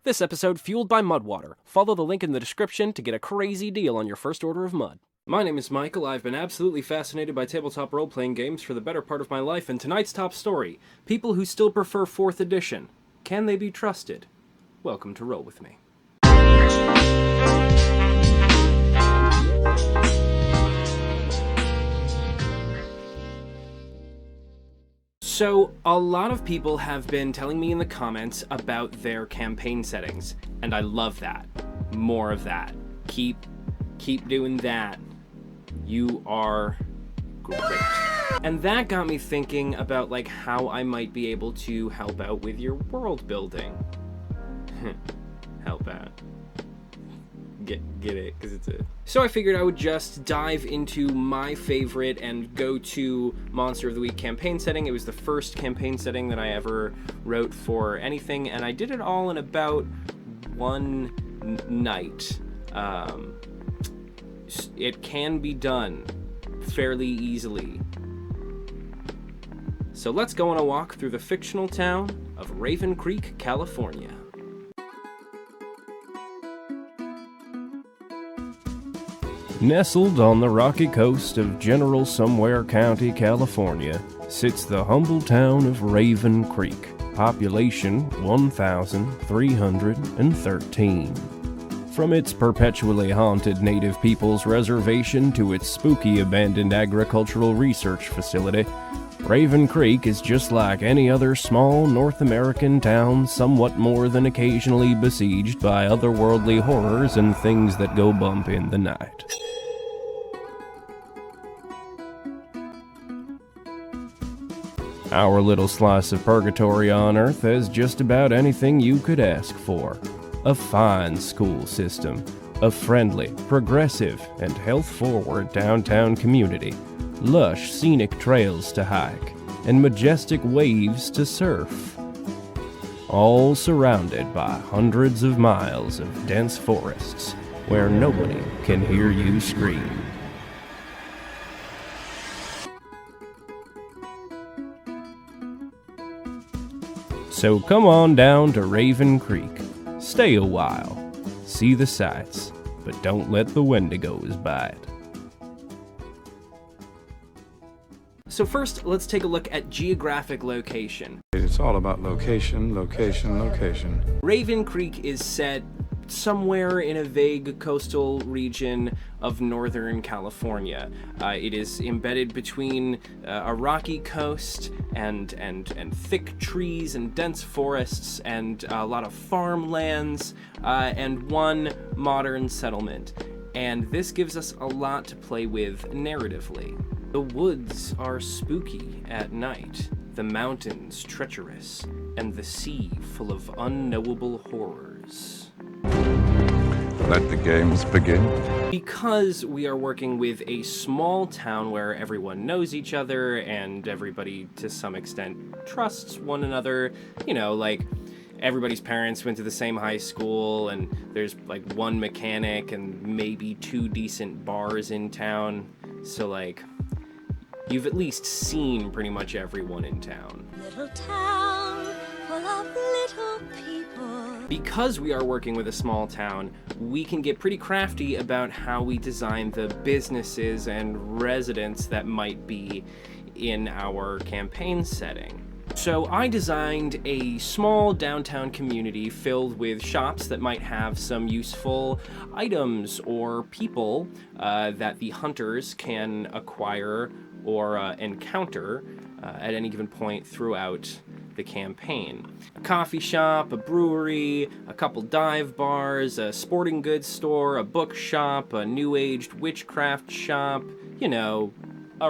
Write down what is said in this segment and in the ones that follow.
This episode fueled by Mudwater. Follow the link in the description to get a crazy deal on your first order of mud. My name is Michael. I've been absolutely fascinated by tabletop role-playing games for the better part of my life, and tonight's top story: people who still prefer 4th edition. Can they be trusted? Welcome to Roll With Me. So, a lot of people have been telling me in the comments about their campaign settings, and I love that. More of that. Keep doing that. You are great. And that got me thinking about how I might be able to help out with your world building. Help out. Get it, because it's a... So I figured I would just dive into my favorite and go-to Monster of the Week campaign setting. It was the first campaign setting that I ever wrote for anything, and I did it all in about one night. It can be done fairly easily. So let's go on a walk through the fictional town of Raven Creek, California. Nestled on the rocky coast of General Somewhere County, California, sits the humble town of Raven Creek, population 1,313. From its perpetually haunted Native Peoples reservation to its spooky abandoned agricultural research facility, Raven Creek is just like any other small North American town, somewhat more than occasionally besieged by otherworldly horrors and things that go bump in the night. Our little slice of purgatory on Earth has just about anything you could ask for. A fine school system, a friendly, progressive, and health-forward downtown community, lush scenic trails to hike, and majestic waves to surf. All surrounded by hundreds of miles of dense forests where nobody can hear you scream. So come on down to Raven Creek. Stay a while. See the sights, but don't let the Wendigos bite. So first, let's take a look at geographic location. It's all about location, location, location. Raven Creek is set somewhere in a vague coastal region of northern California. It is embedded between a rocky coast and thick trees and dense forests and a lot of farmlands and one modern settlement. And this gives us a lot to play with narratively. The woods are spooky at night, the mountains treacherous, and the sea full of unknowable horrors. Let the games begin. Because we are working with a small town where everyone knows each other and everybody to some extent trusts one another, everybody's parents went to the same high school and there's one mechanic and maybe 2 decent bars in town. So you've at least seen pretty much everyone in town. Little town full of little people. Because we are working with a small town, we can get pretty crafty about how we design the businesses and residents that might be in our campaign setting. So I designed a small downtown community filled with shops that might have some useful items or people that the hunters can acquire or encounter at any given point throughout the campaign. A coffee shop, a brewery, a couple dive bars, a sporting goods store, a bookshop, a new-aged witchcraft shop, a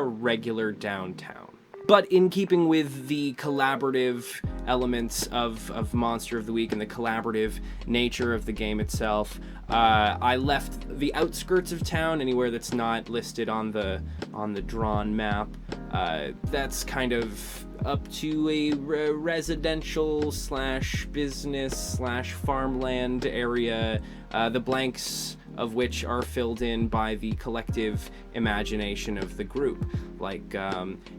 regular downtown. But in keeping with the collaborative elements of Monster of the Week and the collaborative nature of the game itself, I left the outskirts of town, anywhere that's not listed on the drawn map. That's kind of up to a residential / business / farmland area, the blanks of which are filled in by the collective imagination of the group.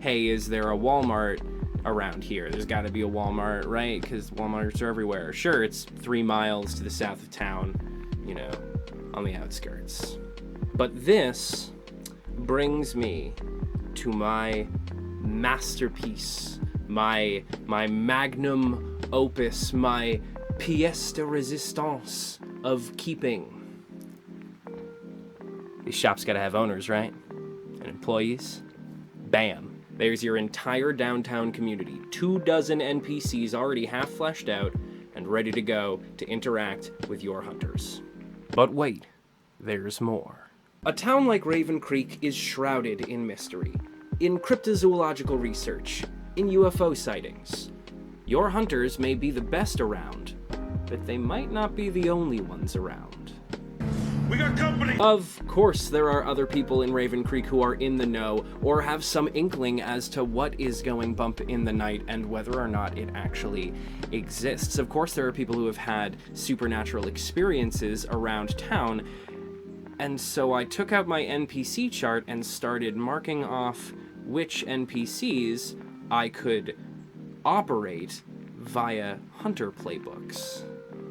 Hey, is there a Walmart around here. There's got to be a Walmart, right? Because Walmarts are everywhere. Sure, it's 3 miles to the south of town, you know, on the outskirts. But this brings me to my masterpiece, my magnum opus, my pièce de résistance of keeping. These shops gotta have owners, right? And employees. Bam. There's your entire downtown community. 24 NPCs already half fleshed out and ready to go to interact with your hunters. But wait, there's more. A town like Raven Creek is shrouded in mystery, in cryptozoological research, in UFO sightings. Your hunters may be the best around, but they might not be the only ones around. We got company! Of course, there are other people in Raven Creek who are in the know or have some inkling as to what is going bump in the night and whether or not it actually exists. Of course, there are people who have had supernatural experiences around town, and so I took out my NPC chart and started marking off which NPCs I could operate via hunter playbooks.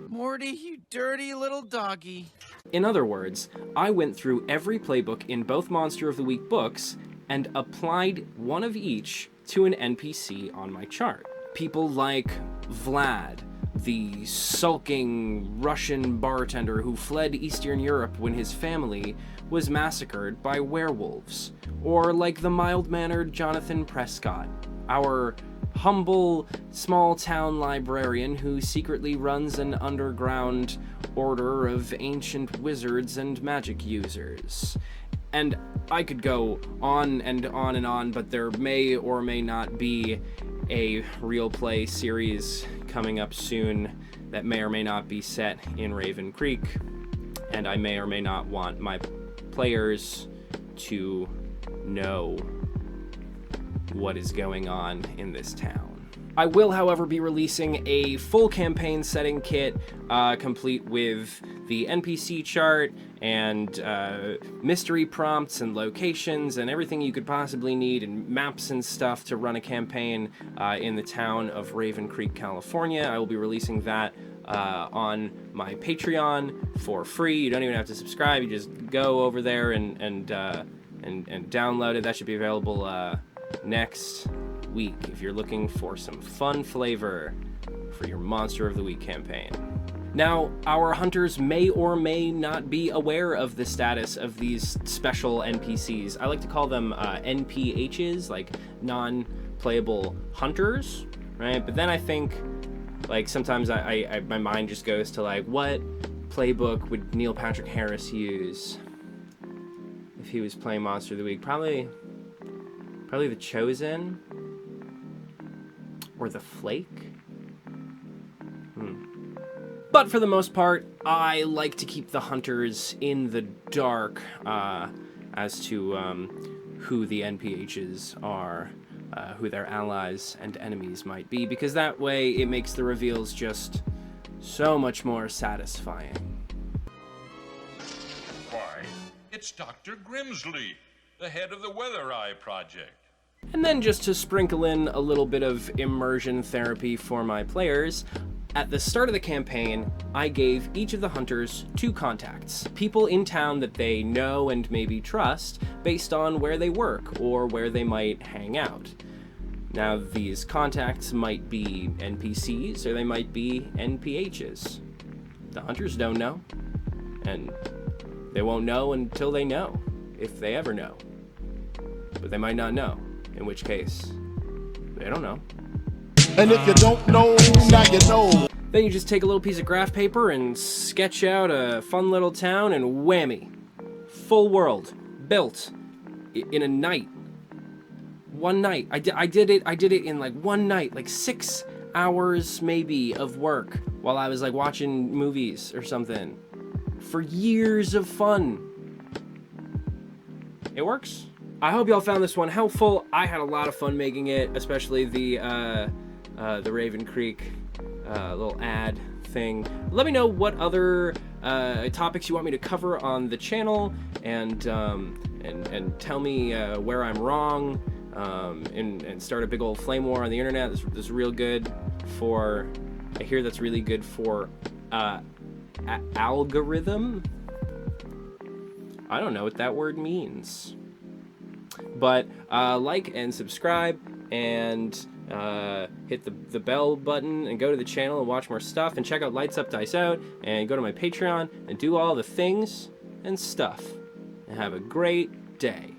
Morty, you dirty little doggy. In other words, I went through every playbook in both Monster of the Week books and applied one of each to an NPC on my chart. People like Vlad, the sulking Russian bartender who fled Eastern Europe when his family was massacred by werewolves. Or like the mild-mannered Jonathan Prescott, our humble, small-town librarian who secretly runs an underground order of ancient wizards and magic users. And I could go on and on and on, but there may or may not be a real play series coming up soon that may or may not be set in Raven Creek, and I may or may not want my players to know what is going on in this town. I will, however, be releasing a full campaign setting kit, complete with the NPC chart and mystery prompts and locations and everything you could possibly need, and maps and stuff to run a campaign in the town of Raven Creek, California. I will be releasing that on my Patreon for free. You don't even have to subscribe. You just go over there and download it. That should be available next week if you're looking for some fun flavor for your Monster of the Week campaign. Now, our hunters may or may not be aware of the status of these special NPCs. I like to call them NPHs, like non-playable hunters, right? But then I think, like, sometimes I my mind just goes to, like, what playbook would Neil Patrick Harris use if he was playing Monster of the Week? Probably The Chosen or The Flake. But for the most part, I like to keep the hunters in the dark as to who the NPHs are, who their allies and enemies might be, because that way it makes the reveals just so much more satisfying. Why, it's Dr. Grimsley, the head of the Weather Eye Project. And then just to sprinkle in a little bit of immersion therapy for my players, at the start of the campaign, I gave each of the hunters 2 contacts, people in town that they know and maybe trust based on where they work or where they might hang out. Now, these contacts might be NPCs or they might be NPHs. The hunters don't know, and they won't know until they know, if they ever know. But they might not know, in which case, they don't know. And if you don't know, now you know. Then you just take a little piece of graph paper and sketch out a fun little town, and whammy. Full world, built in a night. One night. I did it in like one night, like 6 hours maybe of work while I was like watching movies or something. For years of fun. It works. I hope y'all found this one helpful. I had a lot of fun making it, especially the Raven Creek little ad thing. Let me know what other topics you want me to cover on the channel, and tell me where I'm wrong. and start a big old flame war on the internet. This is real good for, I hear that's really good for algorithm. I don't know what that word means. But like and subscribe and hit the bell button and go to the channel and watch more stuff and check out Lights Up Dice Out and go to my Patreon and do all the things and stuff and have a great day.